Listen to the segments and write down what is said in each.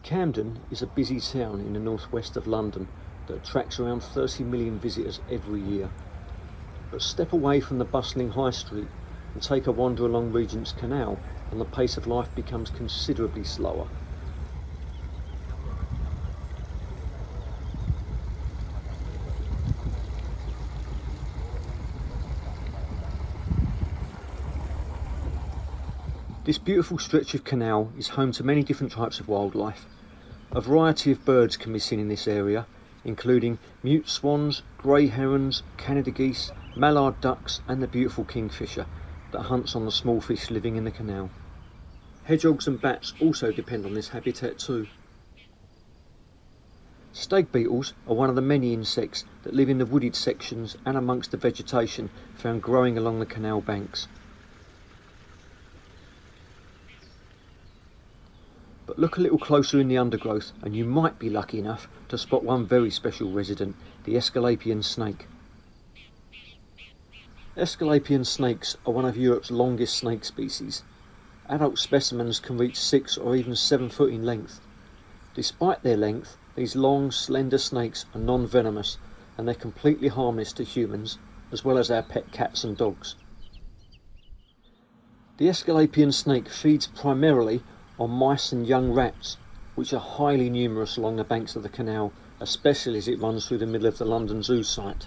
Camden is a busy town in the northwest of London that attracts around 30 million visitors every year. But step away from the bustling high street and take a wander along Regent's Canal and the pace of life becomes considerably slower. This beautiful stretch of canal is home to many different types of wildlife. A variety of birds can be seen in this area, including mute swans, grey herons, Canada geese, mallard ducks and the beautiful kingfisher that hunts on the small fish living in the canal. Hedgehogs and bats also depend on this habitat too. Stag beetles are one of the many insects that live in the wooded sections and amongst the vegetation found growing along the canal banks. But look a little closer in the undergrowth and you might be lucky enough to spot one very special resident, the Aesculapian snake. Aesculapian snakes are one of Europe's longest snake species. Adult specimens can reach 6 or even 7 foot in length. Despite their length, these long, slender snakes are non-venomous and they're completely harmless to humans, as well as our pet cats and dogs. The Aesculapian snake feeds primarily on mice and young rats, which are highly numerous along the banks of the canal, especially as it runs through the middle of the London Zoo site.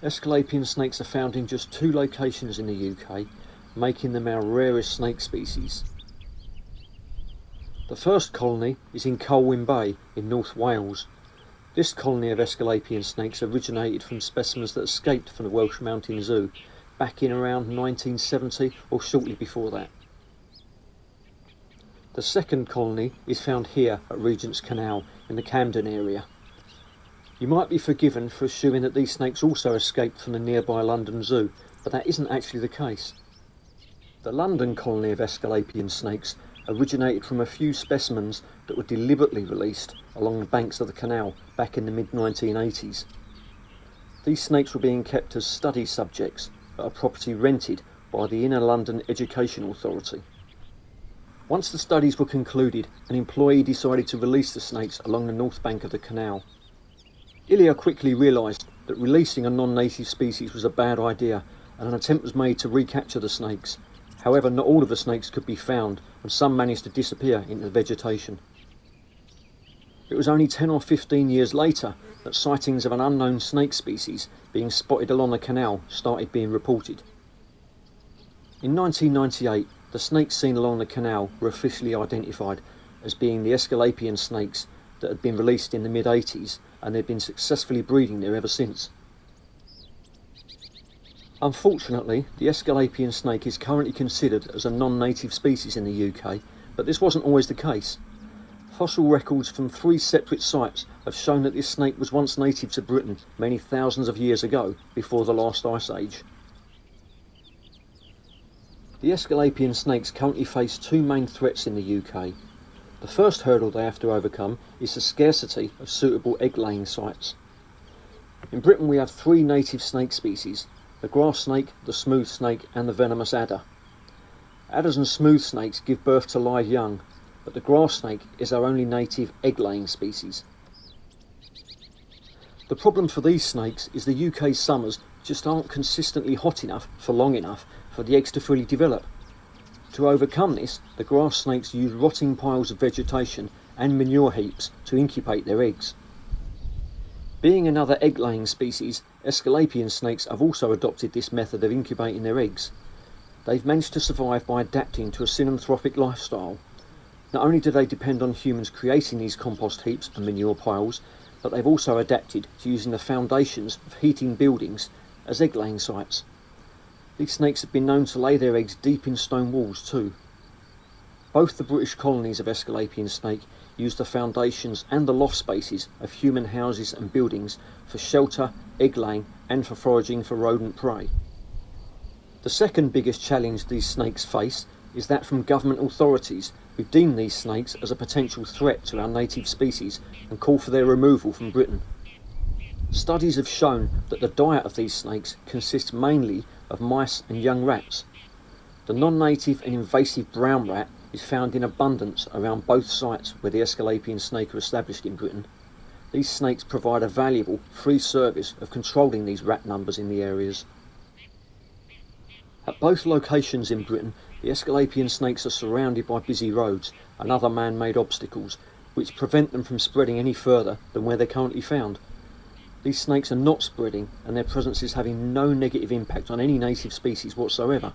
Aesculapian snakes are found in just 2 locations in the UK, making them our rarest snake species. The first colony is in Colwyn Bay in North Wales. This colony of Aesculapian snakes originated from specimens that escaped from the Welsh Mountain Zoo back in around 1970 or shortly before that. The second colony is found here at Regent's Canal in the Camden area. You might be forgiven for assuming that these snakes also escaped from the nearby London Zoo, but that isn't actually the case. The London colony of Aesculapian snakes originated from a few specimens that were deliberately released along the banks of the canal back in the mid-1980s. These snakes were being kept as study subjects at a property rented by the Inner London Education Authority. Once the studies were concluded, an employee decided to release the snakes along the north bank of the canal. Ilya quickly realised that releasing a non-native species was a bad idea, and an attempt was made to recapture the snakes. However, not all of the snakes could be found, and some managed to disappear into the vegetation. It was only 10 or 15 years later that sightings of an unknown snake species being spotted along the canal started being reported. In 1998, the snakes seen along the canal were officially identified as being the Aesculapian snakes that had been released in the mid-80s, and they've been successfully breeding there ever since. Unfortunately, the Aesculapian snake is currently considered as a non-native species in the UK, but this wasn't always the case. Fossil records from 3 separate sites have shown that this snake was once native to Britain many thousands of years ago, before the last ice age. The Aesculapian snakes currently face 2 main threats in the UK. The first hurdle they have to overcome is the scarcity of suitable egg-laying sites. In Britain we have 3 native snake species: the grass snake, the smooth snake and the venomous adder. Adders and smooth snakes give birth to live young, but the grass snake is our only native egg-laying species. The problem for these snakes is the UK summers just aren't consistently hot enough for long enough for the eggs to fully develop. To overcome this, the grass snakes use rotting piles of vegetation and manure heaps to incubate their eggs. Being another egg-laying species, Aesculapian snakes have also adopted this method of incubating their eggs. They've managed to survive by adapting to a synanthropic lifestyle. Not only do they depend on humans creating these compost heaps and manure piles, but they've also adapted to using the foundations of heating buildings as egg-laying sites. These snakes have been known to lay their eggs deep in stone walls too. Both the British colonies of Aesculapian snake use the foundations and the loft spaces of human houses and buildings for shelter, egg-laying and for foraging for rodent prey. The second biggest challenge these snakes face is that from government authorities, who deem these snakes as a potential threat to our native species and call for their removal from Britain. Studies have shown that the diet of these snakes consists mainly of mice and young rats. The non-native and invasive brown rat is found in abundance around both sites where the Aesculapian snake are established in Britain. These snakes provide a valuable free service of controlling these rat numbers in the areas. At both locations in Britain, the Aesculapian snakes are surrounded by busy roads and other man-made obstacles, which prevent them from spreading any further than where they're currently found. These snakes are not spreading, and their presence is having no negative impact on any native species whatsoever.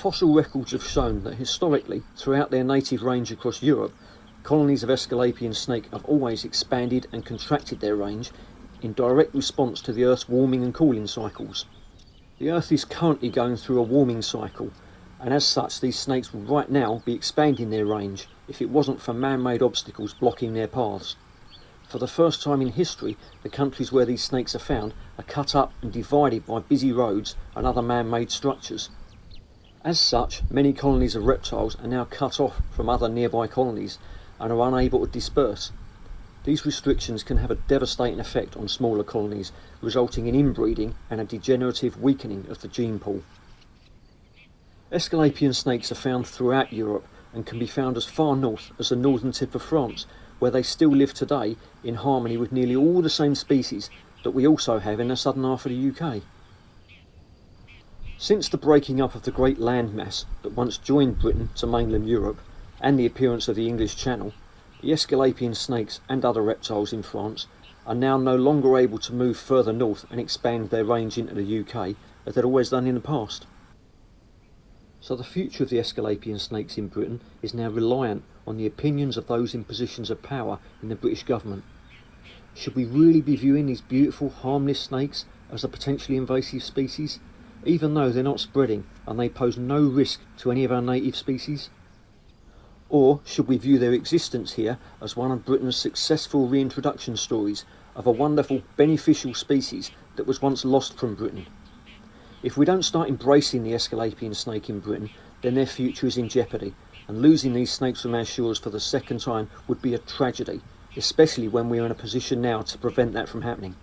Fossil records have shown that historically, throughout their native range across Europe, colonies of Aesculapian snake have always expanded and contracted their range in direct response to the Earth's warming and cooling cycles. The Earth is currently going through a warming cycle, and as such these snakes would right now be expanding their range if it wasn't for man-made obstacles blocking their paths. For the first time in history, the countries where these snakes are found are cut up and divided by busy roads and other man-made structures. As such, many colonies of reptiles are now cut off from other nearby colonies and are unable to disperse. These restrictions can have a devastating effect on smaller colonies, resulting in inbreeding and a degenerative weakening of the gene pool. Aesculapian snakes are found throughout Europe and can be found as far north as the northern tip of France, where they still live today in harmony with nearly all the same species that we also have in the southern half of the UK. Since the breaking up of the great landmass that once joined Britain to mainland Europe, and the appearance of the English Channel, the Aesculapian snakes and other reptiles in France are now no longer able to move further north and expand their range into the UK as they'd always done in the past. So the future of the Aesculapian snakes in Britain is now reliant on the opinions of those in positions of power in the British government. Should we really be viewing these beautiful, harmless snakes as a potentially invasive species, even though they're not spreading and they pose no risk to any of our native species? Or should we view their existence here as one of Britain's successful reintroduction stories of a wonderful, beneficial species that was once lost from Britain? If we don't start embracing the Aesculapian snake in Britain, then their future is in jeopardy, and losing these snakes from our shores for the second time would be a tragedy, especially when we are in a position now to prevent that from happening.